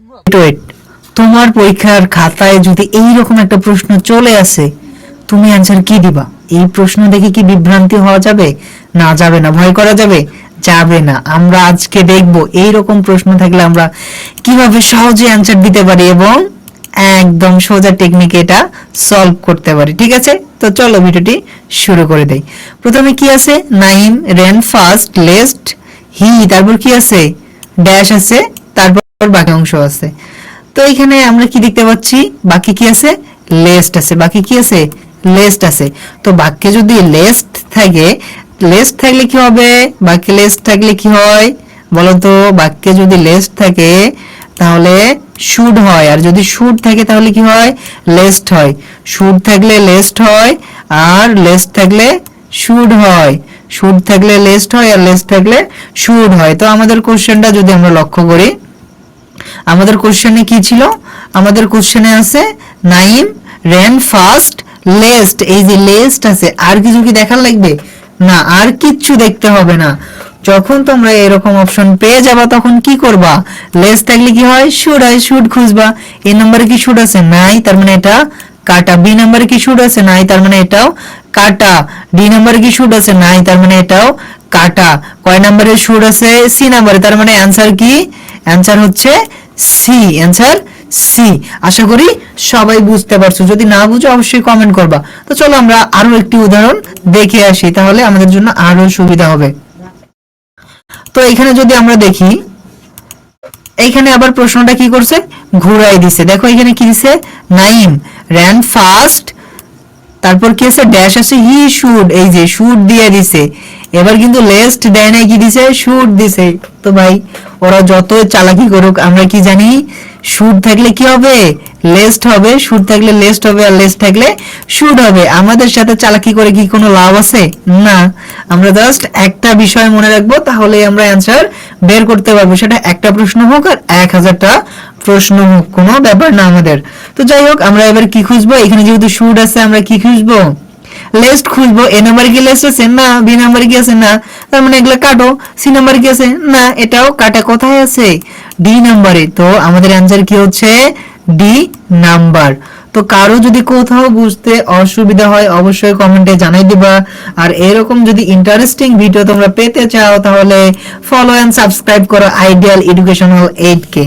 Wait, তোমার পরীক্ষার খাতায় যদি এইরকম একটা প্রশ্ন চলে আসে, তুমি অ্যান্সার কি দিবা? এই প্রশ্ন দেখে কি বিভ্রান্তি হওয়া যাবে? না, যাবে না। ভয় করা যাবে? যাবে না। আমরা আজকে দেখব এইরকম প্রশ্ন থাকলে আমরা কিভাবে সহজে অ্যান্সার দিতে পারি এবং একদম সোজা টেকনিকে এটা সলভ করতে পারি। ঠিক আছে, তো চলো ভিডিওটি শুরু করে দেই। প্রথমে কি আছে? Naim ran fast lest he, তারপর কি আছে? ড্যাশ আছে, তারপর বাকি অংশ আছে। তো এখানে আমরা কি দেখতে পাচ্ছি? বাকি কি আছে? লেস্ট আছে। বাকি কি আছে? লেস্ট আছে। তো বাক্যে যদি লেস্ট থাকে, লেস্ট থাকলে কি হবে? বাক্যে লেস্ট থাকলে কি হয় বলো তো? বাক্যে যদি লেস্ট থাকে তাহলে শুড হয়, আর যদি শুড থাকে তাহলে কি হয়? লেস্ট হয়। শুড থাকলে লেস্ট হয়, আর লেস্ট থাকলে শুড হয়। শুড থাকলে লেস্ট হয়, আর লেস্ট থাকলে শুড হয়। তো আমাদের কোশ্চেনটা যদি আমরা লক্ষ্য করি, আমাদের কোশ্চেনে কি ছিল? আমাদের কোশ্চেনে আছে নাইম রেন ফাস্ট লেস্ট। এই যে লেস্ট আছে, আর কিছু কি দেখার লাগবে? না, আর কিচ্ছু দেখতে হবে না। যখন তোমরা এরকম অপশন পেয়ে যাবা তখন কি করবা? লেস্ট থাকলে কি হয়? শুড হয়, শুড খুঁজবা। এই নম্বরে কি শুড আছে? নাই, তার মানে এটা কাটা। বি নম্বরে কি শুড আছে? নাই, তার মানে এটাও কাটা। ডি নম্বরে কি শুড আছে? নাই, তার মানে এটাও কাটা। কয় নম্বরে শুড আছে? সি নম্বরে, তার মানে অ্যান্সার কি? অ্যান্সার হচ্ছে সি। Answer C. আশা করি সবাই বুঝতে পারছো। যদি না বুঝো অবশ্যই কমেন্ট করবা। তো চলো আমরা আরো একটি উদাহরণ দেখে আসি, তাহলে আমাদের জন্য আরো সুবিধা হবে। তো এখানে যদি আমরা দেখি, এইখানে আবার প্রশ্নটা কি করছে? ঘুরাই দিছে। দেখো এখানে কি দিছে? নাইম র্যান ফাস্ট, তারপর কি আছে? ড্যাশ আছে, হি শুড। এই যে শুড দিয়ে দিছে। এবার কিন্তু লেস্ট দেয় নাই, কি দিছে? শুড দিছে। তো ভাই ওরা যত চালাকি করুক, আমরা কি জানি? শুড থাকলে কি হবে? লেস্ট হবে। শুড থাকলে লেস্ট হবে, আর লেস্ট থাকলে শুড হবে। আমাদের সাথে চালাকি করে কি কোনো লাভ আছে? না। আমরা জাস্ট একটা বিষয় মনে রাখবো, তাহলে আমরা অ্যান্সার বের করতে পারবো। সেটা একটা প্রশ্ন হোক আর 1000টা প্রশ্ন হোক, কোনো ব্যাপার না আমাদের। তো যাই হোক, আমরা এবার কি খুঁজবো? এখানে যেহেতু শুড আছে, আমরা কি খুঁজবো? লেস্ট খুঁজবো। এ নাম্বারে কি লেস্ট আছে? না। বি নাম্বারে কি আছে? না। তার মানে এগুলা কাটো। সি নাম্বারে কি আছে? না, এটাও কাটা। কোথায় আছে? ডি নাম্বারে। তো আমাদের অ্যান্সার কি হচ্ছে? D number. তো কারো যদি কোথাও বুঝতে অসুবিধা হয় অবশ্যই কমেন্টে জানাই দিবা। আর এরকম যদি ইন্টারেস্টিং ভিডিও তোমরা পেতে চাও তাহলে ফলো এন্ড সাবস্ক্রাইব করো আইডিয়াল এডুকেশনাল 8 কে।